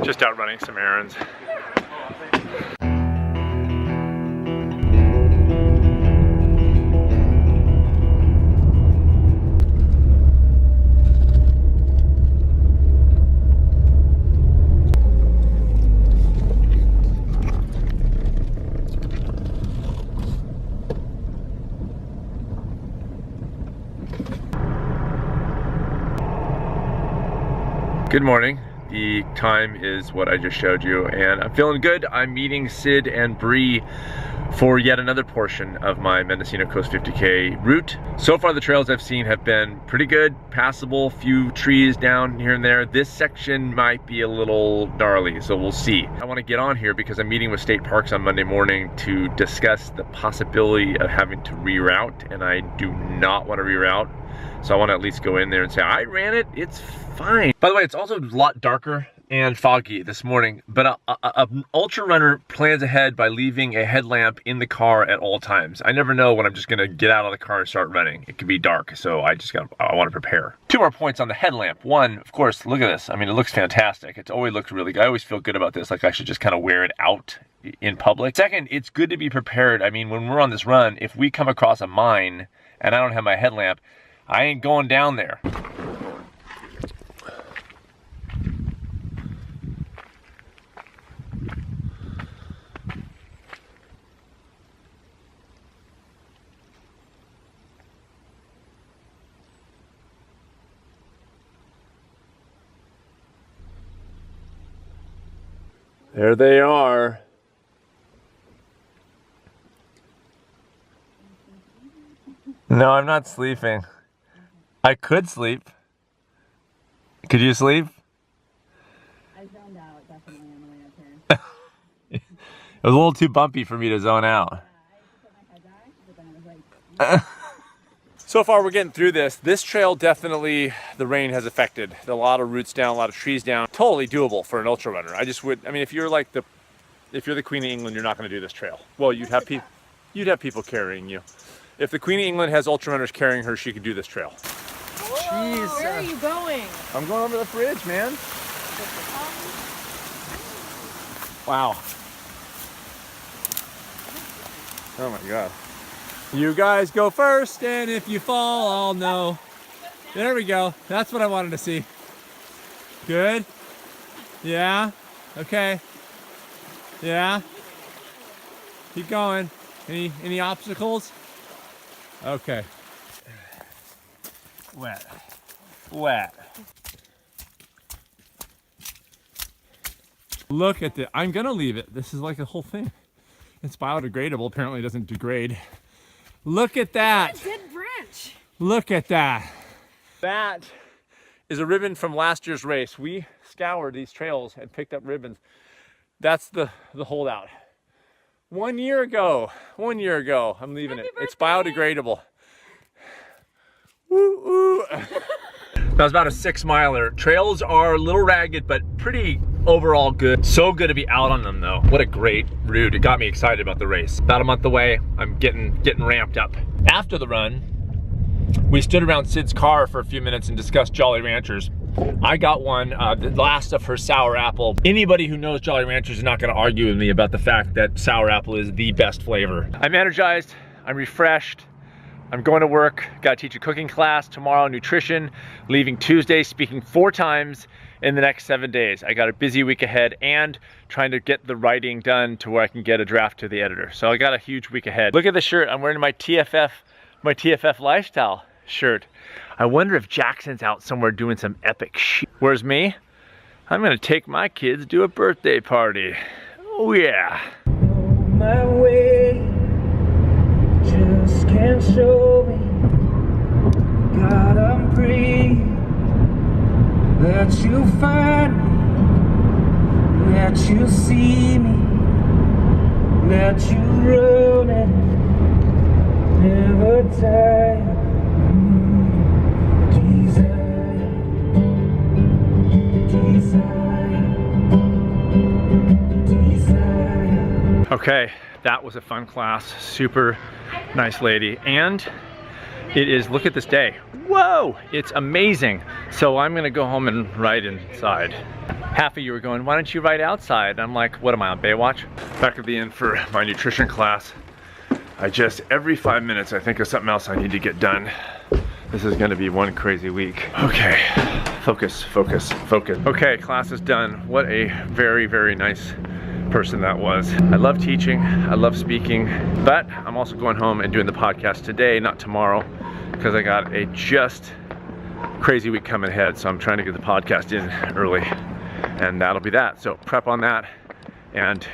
Just out running some errands. Good morning. The time is what I just showed you, and I'm feeling good. I'm meeting Sid and Bree for yet another portion of my Mendocino Coast 50K route. So far the trails I've seen have been pretty good, passable, few trees down here and there. This section might be a little gnarly, so we'll see. I want to get on here because I'm meeting with State Parks on Monday morning to discuss the possibility of having to reroute, and I do not want to reroute. So I want to at least go in there and say, I ran it, it's fine. By the way, it's also a lot darker and foggy this morning, but an ultra runner plans ahead by leaving a headlamp in the car at all times. I never know when I'm just gonna get out of the car and start running. It could be dark, so I want to prepare. Two more points on the headlamp. One, of course, look at this. I mean, it looks fantastic. It's always looked really good. I always feel good about this, like I should just kind of wear it out in public. Second, it's good to be prepared. I mean, when we're on this run, if we come across a mine and I don't have my headlamp, I ain't going down there. There they are. No, I'm not sleeping. I could sleep. Could you sleep? I zoned out definitely on the way up here. It was a little too bumpy for me to zone out. I put my head back, but then I was like... So far we're getting through this. This trail definitely, the rain has affected. A lot of roots down, a lot of trees down. Totally doable for an ultra runner. I mean, if you're the Queen of England, you're not gonna do this trail. Well, you'd have people carrying you. If the Queen of England has ultra runners carrying her, she could do this trail. Whoa, where are you going? I'm going over the bridge, man. Wow. Oh my God. You guys go first, and if you fall, I'll know. There we go. That's what I wanted to see. Good? Yeah? Okay. Yeah? Keep going. Any obstacles? Okay. Wet. Wet. Look at the, I'm gonna leave it. This is like a whole thing. It's biodegradable. Apparently it doesn't degrade. Look at that. That dead branch. Look at that. That is a ribbon from last year's race. We scoured these trails and picked up ribbons. That's the holdout. 1 year ago, I'm leaving it. It's biodegradable. Woo woo. That was about a 6 miler. Trails are a little ragged, but pretty overall good. So good to be out on them though. What a great route. It got me excited about the race. About a month away, I'm getting ramped up. After the run, we stood around Sid's car for a few minutes and discussed Jolly Ranchers. I got one, the last of her sour apple. Anybody who knows Jolly Ranchers is not gonna argue with me about the fact that sour apple is the best flavor. I'm energized, I'm refreshed. I'm going to work, got to teach a cooking class tomorrow, nutrition, leaving Tuesday, speaking 4 times in the next 7 days. I got a busy week ahead and trying to get the writing done to where I can get a draft to the editor. So I got a huge week ahead. Look at the shirt, I'm wearing my TFF lifestyle shirt. I wonder if Jackson's out somewhere doing some epic shit. Whereas me, I'm gonna take my kids to a birthday party. Oh yeah. On my way. Just can't show me, God, I'm praying that you find me, that you see me, that you run it, never tired. Desire, desire. Okay, that was a fun class. Super nice lady. And it is, look at this day. Whoa, it's amazing. So I'm gonna go home and ride inside. Half of you were going, why don't you ride outside? I'm like, what am I on Baywatch? Back at the inn for my nutrition class. Every 5 minutes I think of something else I need to get done. This is gonna be one crazy week. Okay, focus, focus, focus. Okay, class is done. What a very, very nice person that was. I love teaching, I love speaking, but I'm also going home and doing the podcast today, not tomorrow, because I got a just crazy week coming ahead. So I'm trying to get the podcast in early, and that'll be that. So prep on that, and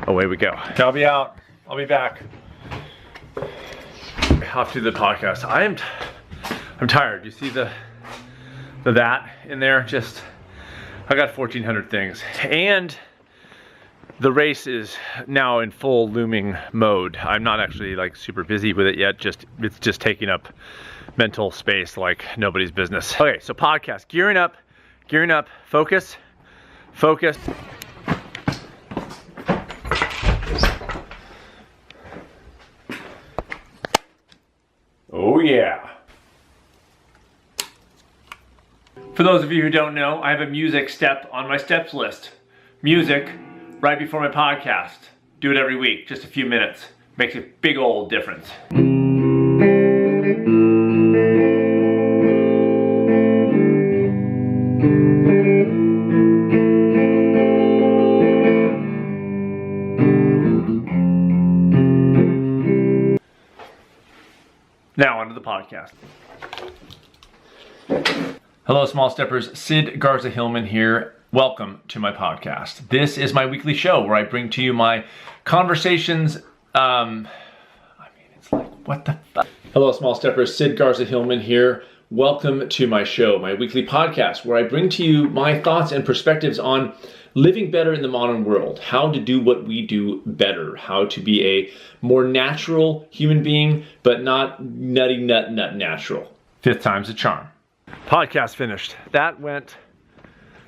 away we go. I'll be out, I'll be back. Off to the podcast. I'm tired. You see the that in there? I got 1,400 things, and the race is now in full looming mode. I'm not actually like super busy with it yet. It's just taking up mental space like nobody's business. Okay, so podcast, gearing up, focus, focus. Oh yeah. For those of you who don't know, I have a music step on my steps list. Music right before my podcast. Do it every week, just a few minutes. Makes a big old difference. Now onto the podcast. Hello, small steppers. Sid Garza-Hillman here. Welcome to my podcast. This is my weekly show where I bring to you my conversations. It's like, what the fuck? Hello, small steppers. Sid Garza-Hillman here. Welcome to my show, my weekly podcast, where I bring to you my thoughts and perspectives on living better in the modern world, how to do what we do better, how to be a more natural human being, but not nutty nut natural. Fifth time's a charm. Podcast finished. That went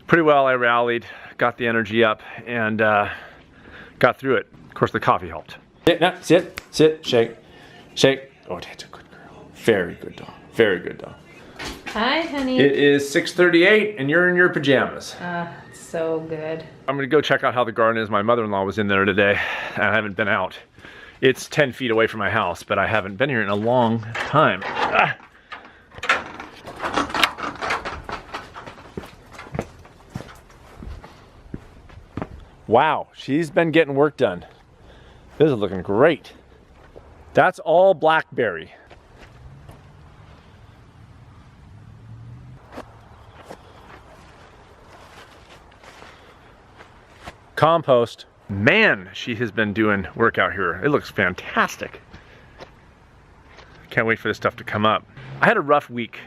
pretty well. I rallied, got the energy up, and got through it. Of course, the coffee helped. Sit, shake. Oh, that's a good girl. Very good dog. Very good dog. Hi, honey. It is 6:38, and you're in your pajamas. So good. I'm gonna go check out how the garden is. My mother-in-law was in there today, and I haven't been out. It's 10 feet away from my house, but I haven't been here in a long time. Wow, she's been getting work done. This is looking great. That's all blackberry. Compost. Man, she has been doing work out here. It looks fantastic. Can't wait for this stuff to come up. I had a rough week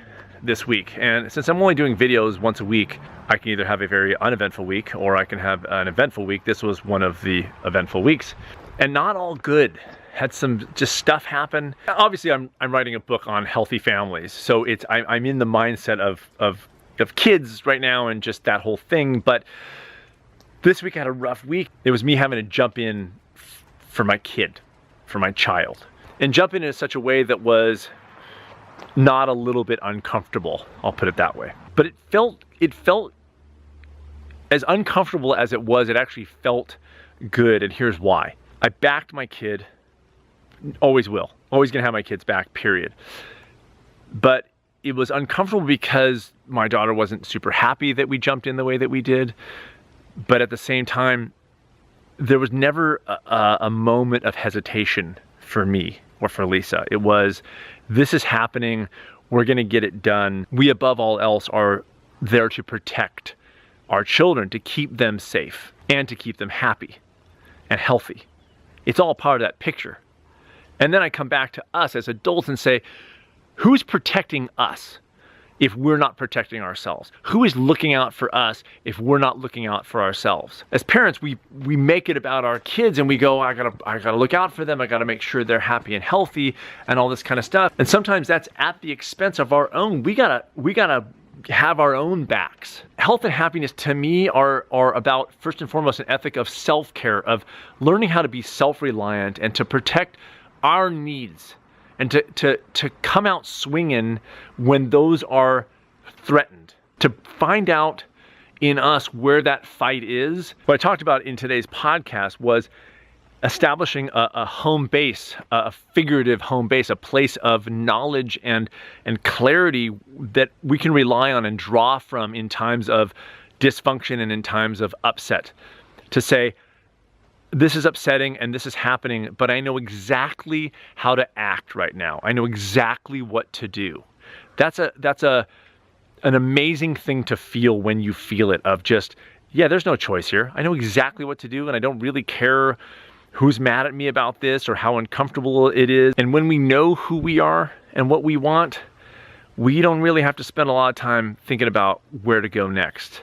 this week, and since I'm only doing videos once a week, I can either have a very uneventful week or I can have an eventful week. This was one of the eventful weeks, and not all good. Had some just stuff happen. Obviously, I'm writing a book on healthy families, so I'm in the mindset of kids right now and just that whole thing. But this week I had a rough week. It was me having to jump in for my kid, for my child, and jump in such a way that was not a little bit uncomfortable. I'll put it that way. But it felt as uncomfortable as it was. It actually felt good, and here's why. I backed my kid. Always will. Always gonna have my kids back, period. But it was uncomfortable because my daughter wasn't super happy that we jumped in the way that we did. But at the same time, there was never a moment of hesitation for me or for Lisa. It was, this is happening, we're gonna get it done. We, above all else, are there to protect our children, to keep them safe and to keep them happy and healthy. It's all part of that picture. And then I come back to us as adults and say, who's protecting us if we're not protecting ourselves? Who is looking out for us if we're not looking out for ourselves? As parents, we make it about our kids and we go, I gotta look out for them. I gotta make sure they're happy and healthy and all this kind of stuff. And sometimes that's at the expense of our own. We gotta have our own backs. Health and happiness to me are about, first and foremost, an ethic of self-care, of learning how to be self-reliant and to protect our needs and to come out swinging when those are threatened, to find out in us where that fight is. What I talked about in today's podcast was establishing a home base, a figurative home base, a place of knowledge and clarity that we can rely on and draw from in times of dysfunction and in times of upset. To say, this is upsetting and this is happening, but I know exactly how to act right now. I know exactly what to do. That's an amazing thing to feel when you feel it, of just, yeah, there's no choice here. I know exactly what to do and I don't really care who's mad at me about this or how uncomfortable it is. And when we know who we are and what we want, we don't really have to spend a lot of time thinking about where to go next.